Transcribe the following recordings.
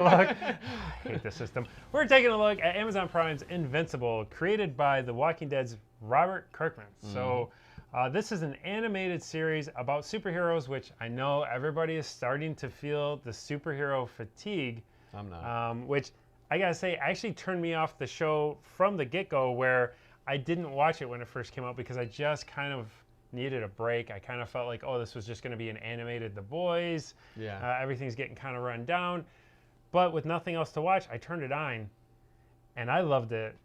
Look, I hate the system. We're taking a look at Amazon Prime's Invincible, created by The Walking Dead's Robert Kirkman. So this is an animated series about superheroes, which I know everybody is starting to feel the superhero fatigue. I'm not. Which I gotta say actually turned me off the show from the get-go, where I didn't watch it when it first came out because I just kind of needed a break. I kind of felt like, oh, this was just going to be an animated The Boys. Yeah. Everything's getting kind of run down. But with nothing else to watch, I turned it on, and I loved it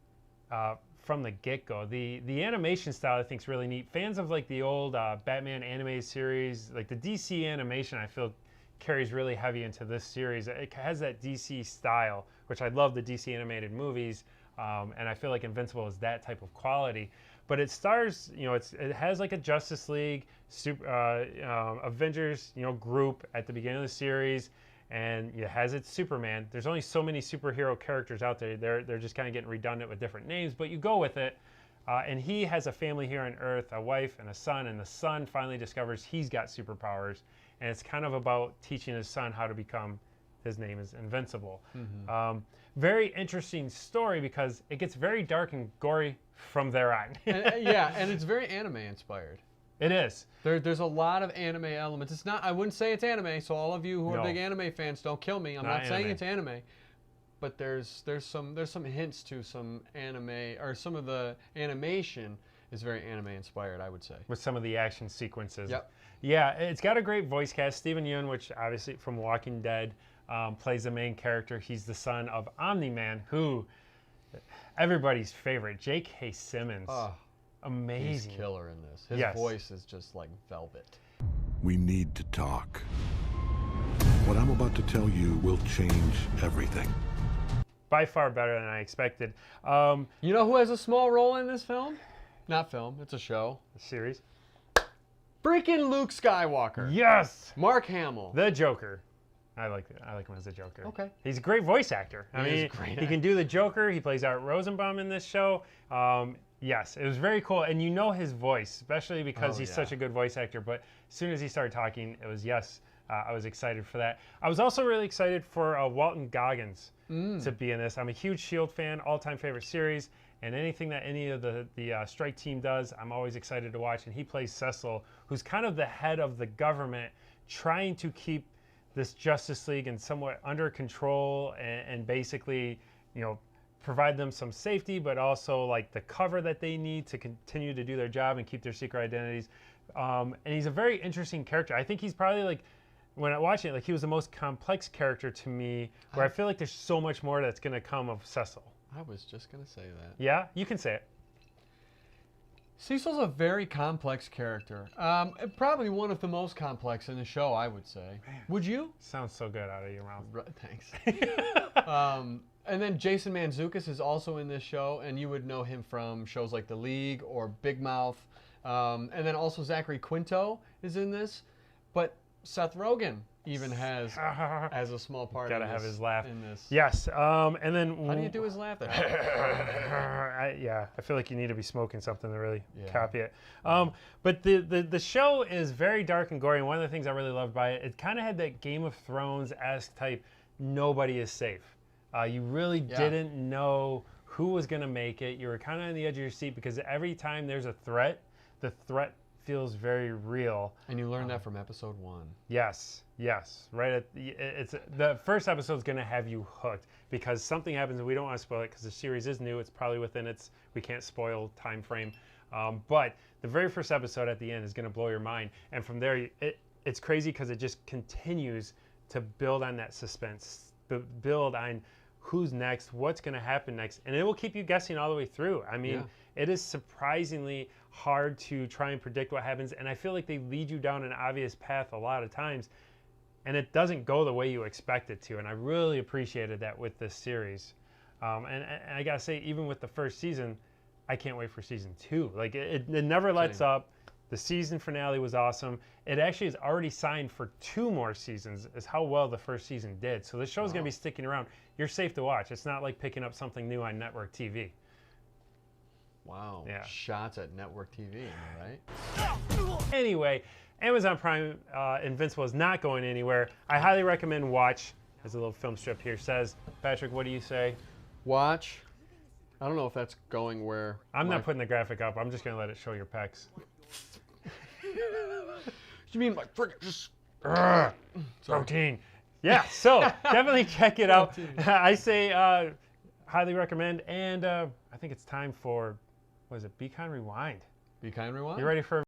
from the get-go. The animation style I think is really neat. Fans of like the old Batman animated series, like the DC animation, I feel carries really heavy into this series. It has that DC style, which I love the DC animated movies, and I feel like Invincible is that type of quality. But it stars, it has like a Justice League, Avengers, group at the beginning of the series, and it has its Superman. There's only so many superhero characters out there. They're just kind of getting redundant with different names, but you go with it. And he has a family here on Earth, a wife and a son, and the son finally discovers he's got superpowers, and it's kind of about teaching his son how to become. His name is Invincible. Very interesting story because it gets very dark and gory from there on. and it's very anime inspired. It is. There's a lot of anime elements. It's not. I wouldn't say it's anime. So all of you who are big anime fans, don't kill me. I'm not saying it's anime, but there's some hints to some anime, or some of the animation is very anime inspired, I would say. With some of the action sequences. Yep. Yeah, it's got a great voice cast. Stephen Yeun, which obviously from Walking Dead, plays the main character. He's the son of Omni-Man, who everybody's favorite, J.K. Simmons. Oh, amazing. He's killer in this. His voice is just like velvet. We need to talk. What I'm about to tell you will change everything. By far better than I expected. You know who has a small role in this film? Not film, it's a show. A series. Freaking Luke Skywalker. Yes! Mark Hamill. The Joker. I like him as a Joker. Okay. He's a great voice actor. I mean, he can do the Joker. He plays Art Rosenbaum in this show. Yes, it was very cool. And you know his voice, especially because he's such a good voice actor. But as soon as he started talking, it was yes. I was excited for that. I was also really excited for Walton Goggins to be in this. I'm a huge S.H.I.E.L.D. fan, all-time favorite series. And anything that any of the strike team does, I'm always excited to watch. And he plays Cecil, who's kind of the head of the government, trying to keep this Justice League and somewhat under control, and basically, provide them some safety, but also like the cover that they need to continue to do their job and keep their secret identities. And he's a very interesting character. I think he's probably like, when I watch it, like he was the most complex character to me, where I feel like there's so much more that's going to come of Cecil. I was just going to say that. Yeah, you can say it. Cecil's a very complex character. Probably one of the most complex in the show, I would say. Man, would you? Sounds so good out of your mouth. Thanks. And then Jason Mantzoukas is also in this show, and you would know him from shows like The League or Big Mouth. And then also Zachary Quinto is in this. But Seth Rogen even has a small part. Gotta have his laugh in this. Yes, and then how do you do his laugh? I feel like you need to be smoking something to really copy it. But the show is very dark and gory, and one of the things I really loved by it, it kind of had that Game of Thrones-esque type. Nobody is safe. You really didn't know who was gonna make it. You were kind of on the edge of your seat because every time there's a threat, the threat feels very real. And you learned that from episode 1. Yes. Right at the first episode is going to have you hooked because something happens, and we don't want to spoil it because the series is new. It's probably within we can't spoil time frame. But the very first episode at the end is going to blow your mind, and from there it's crazy because it just continues to build on that suspense, build on who's next, what's going to happen next, and it will keep you guessing all the way through. I mean, it is surprisingly hard to try and predict what happens, and I feel like they lead you down an obvious path a lot of times, and it doesn't go the way you expect it to, and I really appreciated that with this series. And I gotta say, even with the first season, I can't wait for season 2. Like, it never lets up. The season finale was awesome. It actually is already signed for 2 more seasons, is how well the first season did. So this show's going to be sticking around. You're safe to watch. It's not like picking up something new on network TV. Wow. Yeah. Shots at network TV, am I right? Anyway, Amazon Prime Invincible is not going anywhere. I highly recommend watch There's a little film strip here. Says, Patrick, what do you say? Watch. I don't know if that's going where. I'm not putting the graphic up. I'm just going to let it show your pecs. You mean like friggin' just. Protein. Yeah, so definitely check it out. I say highly recommend. And I think it's time for, what is it, Be Kind Rewind. Be Kind Rewind? You ready for